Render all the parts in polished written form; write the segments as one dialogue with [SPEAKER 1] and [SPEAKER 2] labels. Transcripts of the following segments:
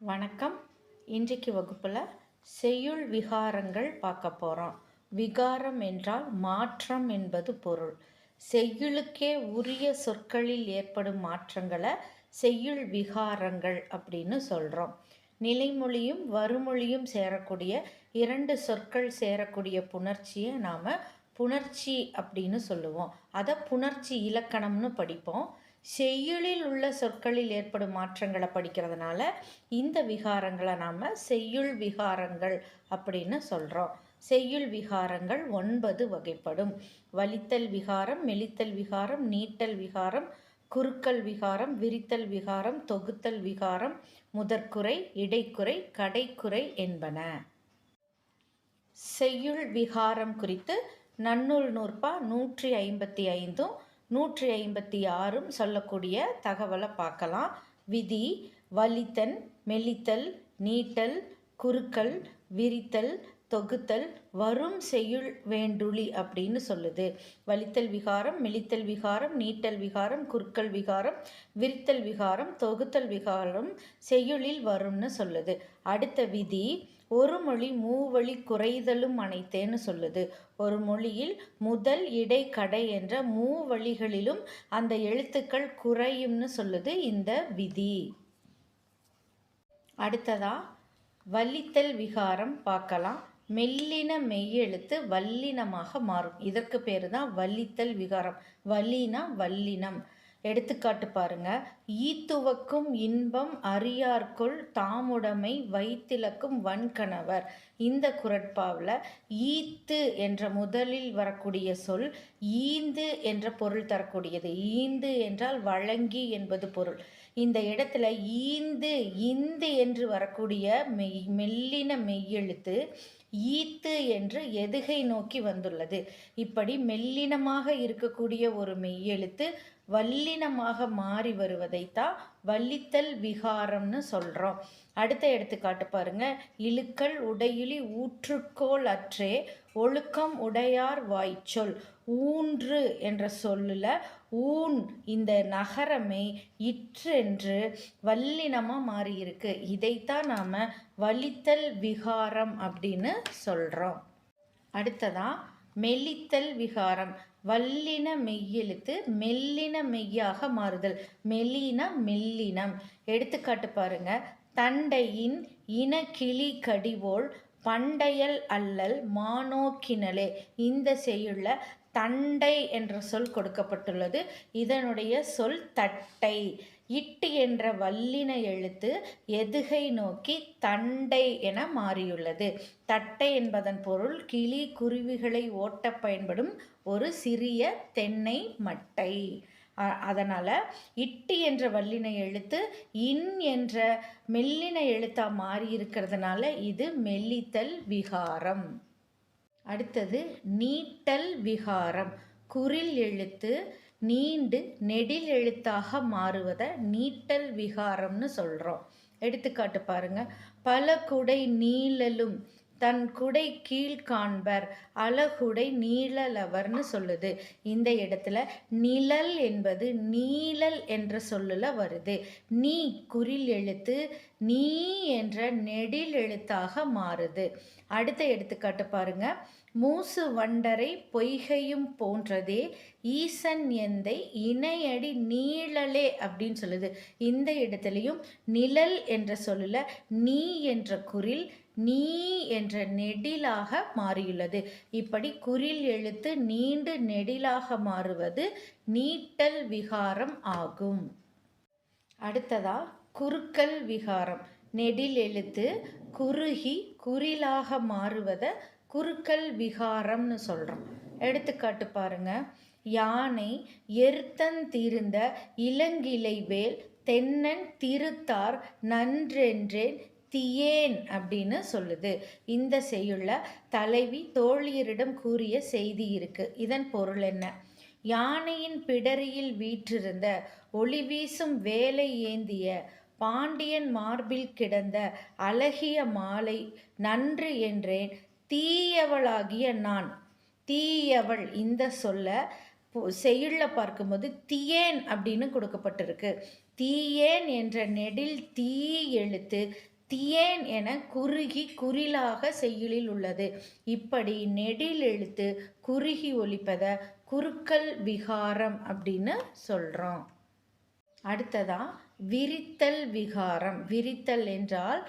[SPEAKER 1] வணக்கம். இன்றைக்கு வகுப்பில் செய்யுள் விகாரங்கள் பார்க்க போகிறோம். விகாரம் என்றால் மாற்றம் என்பது பொருள். செய்யுளுக்கே உரிய சொற்களில் ஏற்படும் மாற்றங்களை செய்யுள் விகாரங்கள் அப்படின்னு சொல்கிறோம். நிலைமொழியும் வருமொழியும் சேரக்கூடிய இரண்டு சொற்கள் சேரக்கூடிய புணர்ச்சியை நாம் புணர்ச்சி அப்படின்னு சொல்லுவோம். அதை புணர்ச்சி இலக்கணம்னு படிப்போம். செய்யுளில் உள்ள சொற்களில் ஏற்படும் மாற்றங்களை படிக்கிறதுனால இந்த விகாரங்களை நாம் செய்யுள் விகாரங்கள் அப்படின்னு சொல்கிறோம். செய்யுள் விகாரங்கள் 9 வகைப்படும். வலித்தல் விகாரம், மெலித்தல் விகாரம், நீட்டல் விகாரம், குறுக்கல் விகாரம், விரித்தல் விகாரம், தொகுத்தல் விகாரம், முதற்குறை, இடைக்குறை, கடைக்குறை என்பன. செய்யுள் விகாரம் குறித்து நன்னூல் நூற்பா 155 156 சொல்லக்கூடிய தகவலை பார்க்கலாம். விதி: வலித்தல், மெலித்தல், நீட்டல், குறுக்கல், விரித்தல், தொகுத்தல் வரும் செய்யுள் வேண்டுளி அப்படின்னு சொல்லுது. வலித்தல் விகாரம், மெலித்தல் விகாரம், நீட்டல் விகாரம், குறுக்கல் விகாரம், விரித்தல் விகாரம், தொகுத்தல் விகாரம் செய்யுளில் வரும்னு சொல்லுது. அடுத்த விதி: ஒரு மொழி மூவழி குறைதலும் அனைத்தேன்னு சொல்லுது. ஒரு மொழியில் முதல், இடை, கடை என்ற மூவழிகளிலும் அந்த எழுத்துக்கள் குறையும்னு சொல்லுது இந்த விதி. அடுத்ததா வல்லித்தல் விகாரம் பார்க்கலாம். மெல்லின மெய்யெழுத்து வல்லினமாக மாறும். இதற்கு பேரு தான் வல்லித்தல் விகாரம். வல்லினா வல்லினம். எடுத்துக்காட்டு பாருங்க. ஈத்துவக்கும் இன்பம் அறியார்க்குள் தாமுடைமை வைத்திலக்கும் வன்கணவர். இந்த குறட்பாவில் ஈத்து என்ற முதலில் வரக்கூடிய சொல் ஈந்து என்ற பொருள் தரக்கூடியது. ஈந்து என்றால் வழங்கி என்பது பொருள். இந்த இடத்துல ஈந்து இந்து என்று வரக்கூடிய மெல்லின மெய்யெழுத்து ஈத்து என்று எதுகை நோக்கி வந்துள்ளது. இப்படி மெல்லினமாக இருக்கக்கூடிய ஒரு மெய்யெழுத்து வல்லினமாக மாறி வருவதைத்தான் வல்லித்தல் விகாரம்னு சொல்கிறோம். அடுத்த எடுத்துக்காட்டு பாருங்க. இழுக்கல் உடையிலி ஊற்றுக்கோள் அற்றே ஒழுக்கம் உடையார் வாய்ச்சொல். ஊன்று என்ற சொல்லில் ஊன் இந்த நகரமே இற்றென்று வல்லினமாக மாறி இருக்கு. இதைத்தான் நாம் வலித்தல் விகாரம் அப்படின்னு சொல்கிறோம். அடுத்ததான் மெலித்தல் விகாரம். வல்லின மெய்யெழுத்து மெல்லின மெய்யாக மாறுதல். மெல்லின மெல்லினம். எடுத்துக்காட்டு பாருங்க. தண்டையின் இன கிளி கடிவோள் பண்டையல் அல்லல் மானோக்கினலே. இந்த செய்யுள்ள தண்டை என்ற சொல் கொடுக்கப்பட்டுள்ளது. இதனுடைய சொல் தட்டை. இட்டு என்ற வல்லின எழுத்து எதுகை நோக்கி தண்டை என மாறியுள்ளது. தட்டை என்பதன் பொருள் கிளி குருவிகளை ஓட்ட பயன்படும் ஒரு சிறிய தென்னை மட்டை. அதனால் இட்டு என்ற வல்லின எழுத்து இன் என்ற மெல்லின எழுத்தாக மாறி இருக்கிறதுனால இது மெல்லித்தல் விகாரம். அடுத்தது நீட்டல் விகாரம். குறில் எழுத்து நீண்டு நெடில் எழுத்தாக மாறுவதை நீட்டல் விகாரம்னு சொல்கிறோம். எடுத்துக்காட்டு பாருங்க. பல குடை நீளலும் தன் குடை கீழ் காண்பர் அழகுடை நீழலவர்னு சொல்லுது. இந்த இடத்துல நிழல் என்பது நீழல் என்ற சொல்லுல வருது. நீ குறில் எழுத்து நீ என்ற நெடில் எழுத்தாக மாறுது. அடுத்த எடுத்துக்காட்டு பாருங்க. மூசு வண்டரை பொய்கையும் போன்றதே ஈசன் எந்தை இணையடி நீழலே அப்படின்னு சொல்லுது. இந்த இடத்துலையும் நிழல் என்ற சொல்லுல நீ என்ற குறில் நீ என்ற நெடிலாக மாறியுள்ளது. இப்படி குறில் எழுத்து நீண்டு நெடிலாக மாறுவது நீட்டல் விகாரம் ஆகும். அடுத்ததா குறுக்கல் விகாரம். நெடில் எழுத்து குறுகி குறிலாக மாறுவதை குறுக்கல் விகாரம்னு சொல்கிறோம். எடுத்துக்காட்டு பாருங்க. யானை எருத்தன் தீர்ந்த இளங்கிளை வேல் தென்னன் திருத்தார் நன்றென்றேன் தியேன் அப்படின்னு சொல்லுது. இந்த செய்யுள்ள தலைவி தோழியரிடம் கூறிய செய்தி இருக்கு. இதன் பொருள் என்ன? யானையின் பிடரியில் வீற்றிருந்த ஒளி வீசும் வேலை ஏந்திய பாண்டியன் மார்பில் கிடந்த அழகிய மாலை நன்று என்றேன் தீயவளாகிய நான். தீயவள் இந்த சொல்ல செய்யுள்ள பார்க்கும்போது தியேன் அப்படின்னு கொடுக்கப்பட்டிருக்கு. தீயேன் என்ற நெடில் தீ எழுத்து தியேன் என குறுகி குறிலாக செய்யுளில் உள்ளது. இப்படி நெடில் எழுத்து குறுகி ஒலிப்பத குறுக்கல் விகாரம் அப்படின்னு சொல்கிறோம். அடுத்ததா விரித்தல் விகாரம். விரித்தல் என்றால்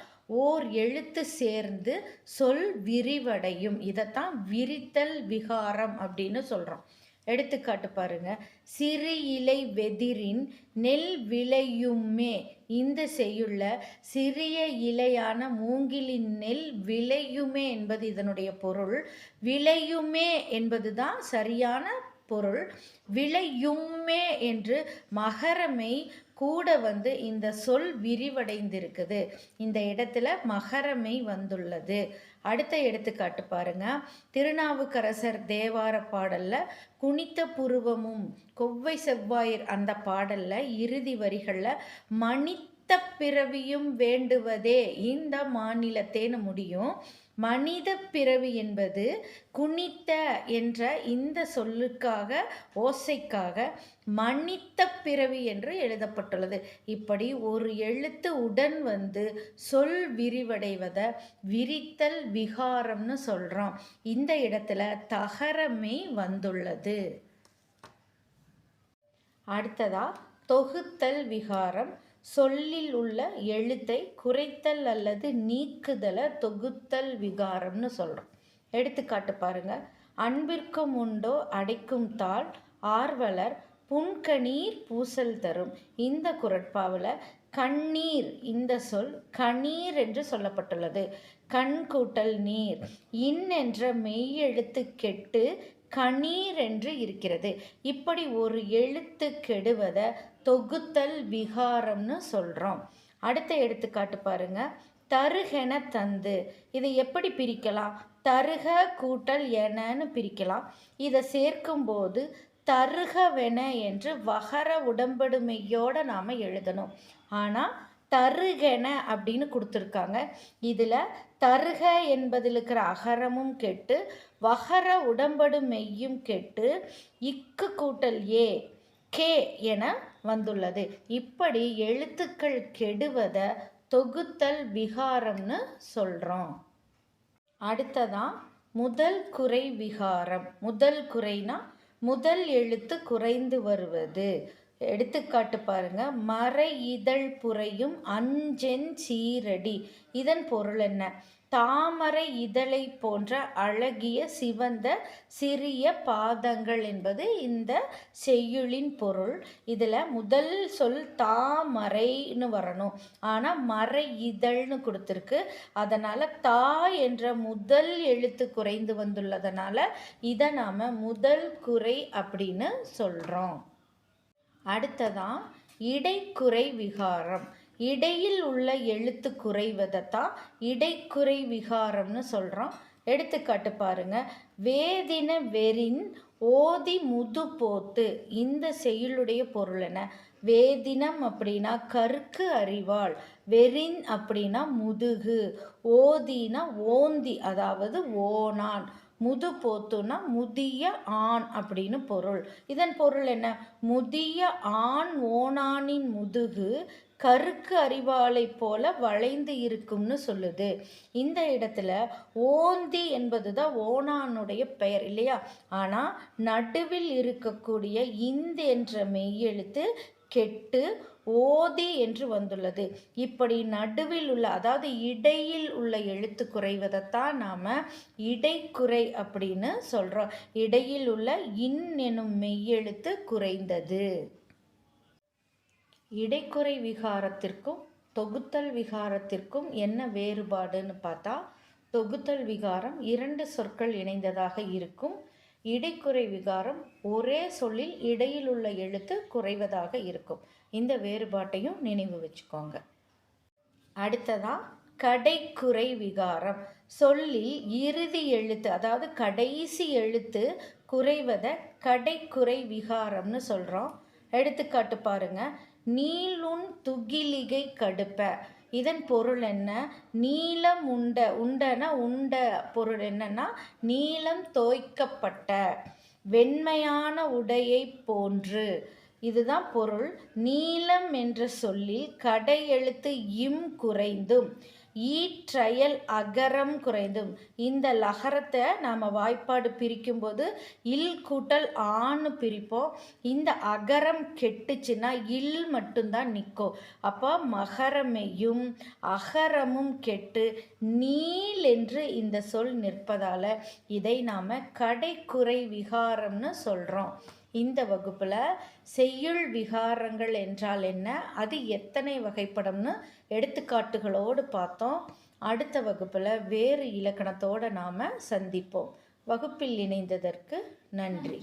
[SPEAKER 1] ஓர் எழுத்து சேர்ந்து சொல் விரிவடையும். இதைத்தான் விரித்தல் விகாரம் அப்படின்னு சொல்கிறோம். எடுத்துக்காட்டு பாருங்க. சிறு இலை வெதிரின் நெல் விளையுமே. இந்த செய்யுள்ள சிறிய இலையான மூங்கிலின் நெல் விளையுமே என்பது இதனுடைய பொருள். விளையுமே என்பது தான் சரியான பொருள். விளையுமே என்று மகரமை கூட இந்த சொல் விரிவடைந்திருக்குது. இந்த இடத்துல மகரமை வந்துள்ளது. அடுத்த எடுத்துக்காட்டு பாருங்க. திருநாவுக்கரசர் தேவார பாடல்ல குனித்த புருவமும் கொவ்வை செவ்வாயிர் அந்த பாடல்ல இறுதி வரிகள்ல மனித பிறவியும் வேண்டுவதே இந்த மாநிலத்தேன்னு முடியும். மனித பிறவி என்பது குனித்த என்ற இந்த சொல்லுக்காக ஓசைக்காக மனித பிறவி என்று எழுதப்பட்டுள்ளது. இப்படி ஒரு எழுத்து உடன் சொல் விரிவடைவதை விரித்தல் விகாரம்னு சொல்றோம். இந்த இடத்துல தகரமை வந்துள்ளது. அடுத்ததா தொகுத்தல் விகாரம். சொல்லில் உள்ள எழுத்தை குறைத்தல் அல்லது நீக்குதலை தொகுத்தல் விகாரம்னு சொல்கிறோம். எடுத்துக்காட்டு பாருங்க. அன்பிற்கும் உண்டோ அடைக்கும் தாள் ஆர்வலர் புன்கணீர் பூசல் தரும். இந்த குறட்பாவில் கண்ணீர் இந்த சொல் கணீர் என்று சொல்லப்பட்டுள்ளது. கண் கூட்டல் நீர் இன் என்ற மெய்யெழுத்து கெட்டு கணீர் என்று இருக்கிறது. இப்படி ஒரு எழுத்து கெடுவதை தொகுத்தல் விகாரம்னு சொல்கிறோம். அடுத்த எடுத்துக்காட்டு பாருங்க. தருகென தந்து. இதை எப்படி பிரிக்கலாம்? தருக கூட்டல் எனன்னு பிரிக்கலாம். இதை சேர்க்கும்போது தருகவென என்று வகர உடம்படுமையோடு நாம் எழுதணும். ஆனால் தருகென அப்படின்னு கொடுத்துருக்காங்க. இதில் தருக என்பதில் இருக்கிற அகரமும் கெட்டு வகர உடம்படு மெய்யும் கெட்டு இக்கு கூட்டல் ஏ கே என வந்துள்ளது. இப்படி எழுத்துக்கள் கெடுவதை தொகுத்தல் விகாரம்னு சொல்கிறோம். அடுத்ததான் முதல் குறை விகாரம். முதல் குறைனா முதல் எழுத்து குறைந்து வருவது. எடுத்துக்காட்டு பாருங்க. மறை இதழ் புரையும் அஞ்சென் சீரடி. இதன் பொருள் என்ன? தாமரை இதழை போன்ற அழகிய சிவந்த சிறிய பாதங்கள் என்பது இந்த செய்யுளின் பொருள். இதில் முதல் சொல் தாமரைன்னு வரணும். ஆனால் மறை இதழ்னு கொடுத்துருக்கு. அதனால் தா என்ற முதல் எழுத்து குறைந்து வந்துள்ளதனால இதை நாம் முதல் குறை அப்படின்னு சொல்கிறோம். அடுத்ததான் இடைக்குறை விகாரம். இடையில் உள்ள எழுத்து குறைவதைத்தான் இடைக்குறை விகாரம்னு சொல்கிறோம். எடுத்துக்காட்டு பாருங்க. வேதின வெறின் ஓதி முது போத்து. இந்த செய்யுளுடைய பொருள் என்ன? வேதினம் அப்படின்னா கருக்கு அறிவாள், வெறின் அப்படின்னா முதுகு, ஓதினா ஓந்தி அதாவது ஓனான், முது போத்துனா முதிய ஆண் அப்படின்னு பொருள். இதன் பொருள் என்ன? முதிய ஆண் ஓனானின் முதுகு கருக்கு அறிவாளை போல வளைந்து இருக்கும்னு சொல்லுது. இந்த இடத்துல ஓந்தி என்பது தான் ஓனானுடைய பெயர் இல்லையா? ஆனால் நடுவில் இருக்கக்கூடிய இந்த என்ற மெய்யெழுத்து கெட்டு ஓதி என்று வந்துள்ளது. இப்படி நடுவில் உள்ள அதாவது இடையில் உள்ள எழுத்து குறைவதைத்தான் நாம் இடைக்குறை அப்படின்னு சொல்கிறோம். இடையில் உள்ள இன் எனும் மெய்யெழுத்து குறைந்தது. இடைக்குறை விகாரத்திற்கும் தொகுத்தல் விகாரத்திற்கும் என்ன வேறுபாடுன்னு பார்த்தா, தொகுத்தல் விகாரம் இரண்டு சொற்கள் இணைந்ததாக இருக்கும். இடைக்குறை விகாரம் ஒரே சொல்லில் இடையில் உள்ள எழுத்து குறைவதாக இருக்கும். இந்த வேறுபாட்டையும் நினைவு வச்சுக்கோங்க. அடுத்ததா கடைக்குறை விகாரம். சொல்லில் இறுதி எழுத்து அதாவது கடைசி எழுத்து குறைவதை கடைக்குறை விகாரம்னு சொல்கிறோம். எடுத்துக்காட்டு பாருங்க. நீளுன் துகிலிகை கடுப்ப. இதன் பொருள் என்ன? நீளம் உண்ட. உண்டனா உண்ட பொருள் என்னன்னா நீளம் தோய்க்கப்பட்ட வெண்மையான உடையை போன்று. இதுதான் பொருள். நீலம் என்ற சொல்லில் கடை எழுத்து இம் குறைந்தும் ஈற்றயல் அகரம் குறைந்தும். இந்த லகரத்தை நாம் வாய்ப்பாடு பிரிக்கும்போது இல் கூட்டல் ஆன்னு பிரிப்போம். இந்த அகரம் கெட்டுச்சுன்னா இல் மட்டும்தான் நிற்கும். அப்போ மகரமையும் அகரமும் கெட்டு நீல் என்று இந்த சொல் நிற்பதால் இதை நாம் கடைக்குறை விகாரம்னு சொல்கிறோம். இந்த வகுப்பில் செய்யுள் விகாரங்கள் என்றால் என்ன, அது எத்தனை வகைப்படும்னு எடுத்துக்காட்டுகளோடு பார்த்தோம். அடுத்த வகுப்பில் வேறு இலக்கணத்தோடு நாம் சந்திப்போம். வகுப்பில் இணைந்ததற்கு நன்றி.